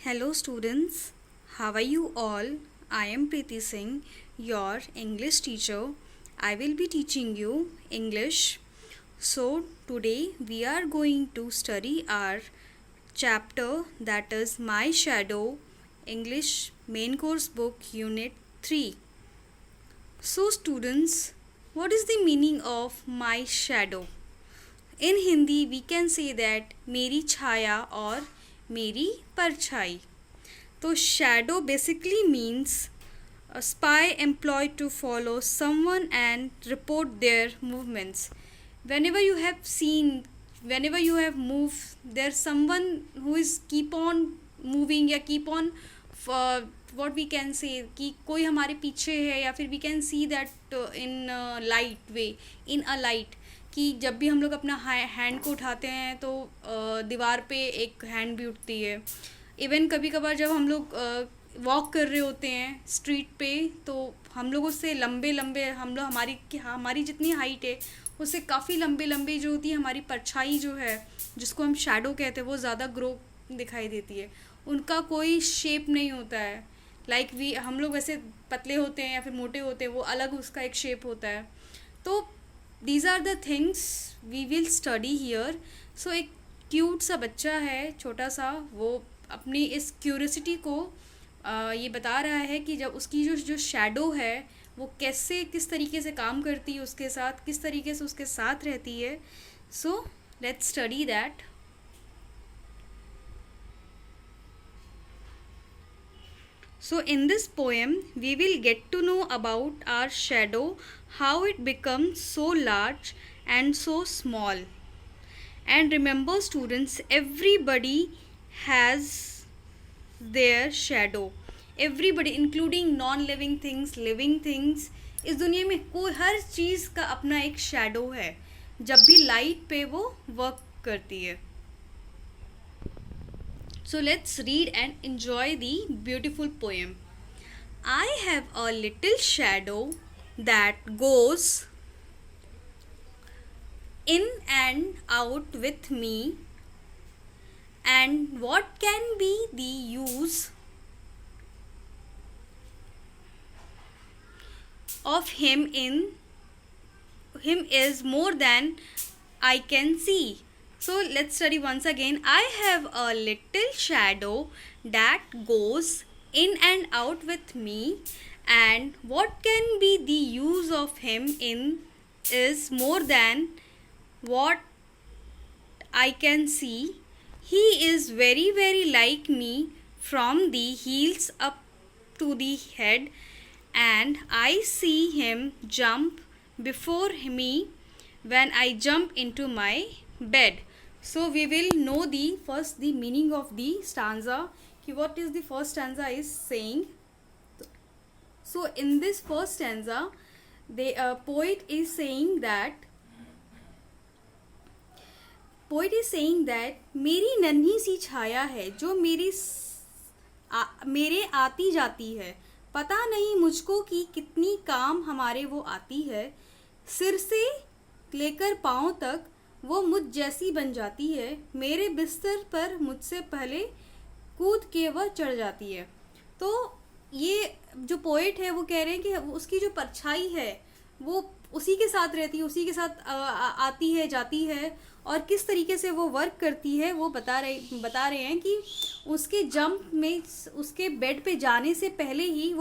Hello students, how are you all? I am Preeti Singh, your English teacher. I will be teaching you English. So today we are going to study our chapter, that is My Shadow, English Main Course Book Unit 3. So students, what is the meaning of my shadow? In Hindi we can say that मेरी छाया और मेरी परछाई. तो shadow basically means a spy employed to follow someone and report their movements. Whenever you have moved, there's someone who is keep on moving या keep on what we can say कि कोई हमारे पीछे है, या फिर we can see that in light way, in a light, कि जब भी हम लोग अपना हैंड को उठाते हैं तो दीवार पे एक हैंड भी उठती है. इवन कभी कभार जब हम लोग वॉक कर रहे होते हैं स्ट्रीट पे, तो हम लोग उससे लंबे लंबे हमारी जितनी हाइट है उससे काफ़ी लंबे लंबे जो होती है हमारी परछाई जो है, जिसको हम शैडो कहते हैं, वो ज़्यादा ग्रो दिखाई देती है. उनका कोई शेप नहीं होता है. हम लोग वैसे पतले होते हैं या फिर मोटे होते हैं, वो अलग उसका एक शेप होता है. तो these are the things we will study here. So एक क्यूट सा बच्चा है, छोटा सा, वो अपनी इस क्यूरियोसिटी को ये बता रहा है कि जब उसकी जो शैडो है वो किस तरीके से काम करती है उसके साथ, किस तरीके से उसके साथ रहती है. So let's study that. So in this poem we will get to know about our shadow, how it becomes so large and so small. And remember students, everybody has their shadow. Everybody, including non-living things, living things. इस दुनिया में कोई हर चीज़ का अपना एक shadow है जब भी लाइट पे वो वर्क करती है. So let's read and enjoy the beautiful poem. I have a little shadow that goes in and out with me, and what can be the use of him is more than I can see. So let's study once again. I have a little shadow that goes in and out with me, and what can be the use of him is more than what I can see. He is very, very like me from the heels up to the head, and I see him jump before me when I jump into my bed. So we will know the meaning of the stanza. What is the first stanza is saying. So in this first stanza, the poet is saying that मेरी नन्ही सी छाया है जो मेरे आती जाती है. पता नहीं मुझको कि कितनी काम हमारे वो आती है. सिर से लेकर पाँव तक वो मुझ जैसी बन जाती है. मेरे बिस्तर पर मुझसे पहले कूद के वह चढ़ जाती है. तो ये जो पोएट है वो कह रहे हैं कि उसकी जो परछाई है वो उसी के साथ रहती है, उसी के साथ आती है, जाती है, और किस तरीके से वो वर्क करती है वो बता रहे हैं कि उसके जंप में, उसके बेड पे जाने से पहले ही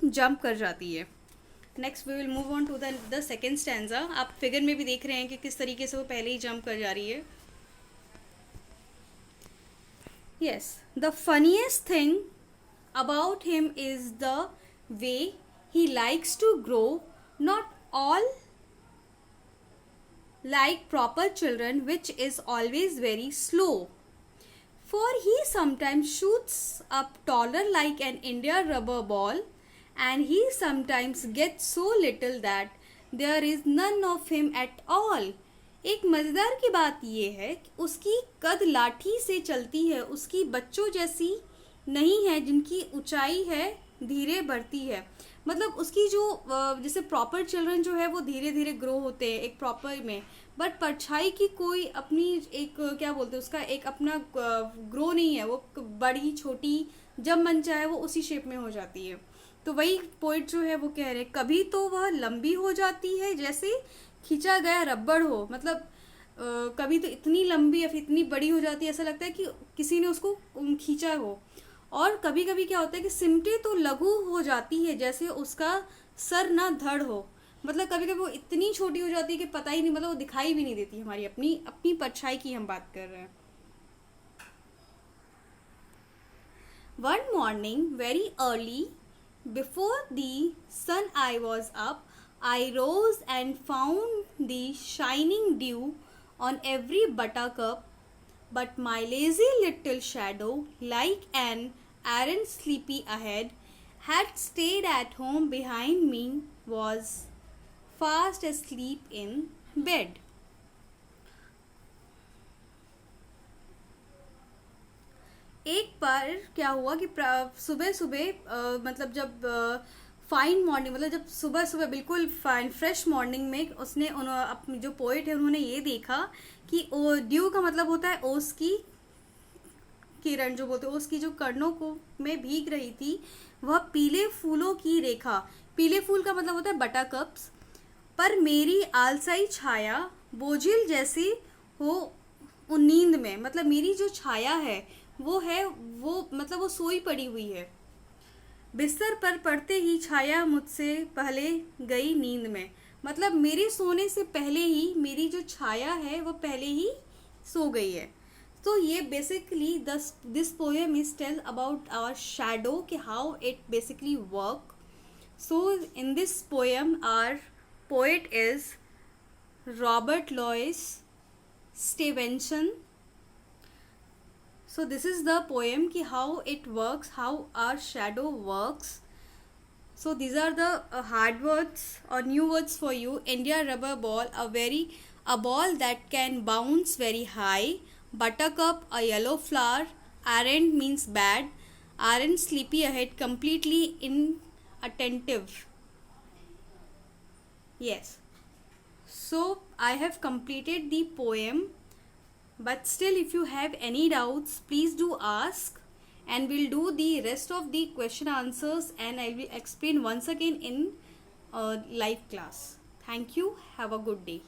जंप कर जाती है. Next we will move on to the second stanza. आप फिगर में भी देख रहे हैं कि किस तरीके से वो पहले ही जंप कर जा रही है. Yes, the funniest thing about him is the way he likes to grow, not all like proper children, which is always very slow. For he sometimes shoots up taller like an India rubber ball, and he sometimes gets so little that there is none of him at all. एक मज़ेदार की बात ये है कि उसकी कद लाठी से चलती है, उसकी बच्चों जैसी नहीं है जिनकी ऊंचाई है धीरे बढ़ती है. मतलब उसकी जो जैसे प्रॉपर चिल्ड्रन जो है वो धीरे धीरे ग्रो होते हैं एक प्रॉपर में, बट परछाई की कोई अपनी एक क्या बोलते हैं उसका एक अपना ग्रो नहीं है, वो बड़ी छोटी जब मन चाहे वो उसी शेप में हो जाती है। तो वही पोइट जो है वो कह रहे हैं, कभी तो वह लंबी हो जाती है जैसे खींचा गया रबड़ हो, मतलब कभी तो इतनी लंबी या फिर इतनी बड़ी हो जाती है, ऐसा लगता है कि किसी ने उसको खींचा हो। और कभी कभी क्या होता है कि सिमटे तो लघु हो जाती है जैसे उसका सर ना धड़ हो, मतलब कभी कभी वो इतनी छोटी हो जाती है कि पता ही नहीं, मतलब वो दिखाई भी नहीं देती। हमारी अपनी अपनी परछाई की हम बात कर रहे हैं। One morning, very early, before the sun I was up, I rose and found the shining dew on every buttercup, but my lazy little shadow, like an errant sleepy ahead, had stayed at home behind me, was fast asleep in bed. एक बार क्या हुआ कि सुबह सुबह मतलब जब fine morning, मतलब जब सुबह सुबह बिल्कुल फाइन फ्रेश मॉर्निंग में उसने अपनी जो पोइट है उन्होंने ये देखा कि ड्यू का मतलब होता है ओस की किरण, जो बोलते हैं ओस की जो कणों को में भीग रही थी, वह पीले फूलों की रेखा, पीले फूल का मतलब होता है बटरकप्स, पर मेरी आलसाई छाया बोझिल जैसी हो नींद में, मतलब मेरी जो छाया है वो मतलब वो सोई पड़ी हुई है। बिस्तर पर पड़ते ही छाया मुझसे पहले गई नींद में, मतलब मेरे सोने से पहले ही मेरी जो छाया है वो पहले ही सो गई है। तो ये basically this poem is tell about our shadow कि how it basically work. So in this poem our poet is Robert Louis Stevenson. So this is the poem ki how it works, how our shadow works. So these are the hard words or new words for you. India rubber ball, a ball that can bounce very high. Buttercup, a yellow flower. Errant means bad. Errant sleepy ahead, completely inattentive. Yes. So I have completed the poem. But still, if you have any doubts, please do ask, and we'll do the rest of the question answers, and I will explain once again in live class. Thank you. Have a good day.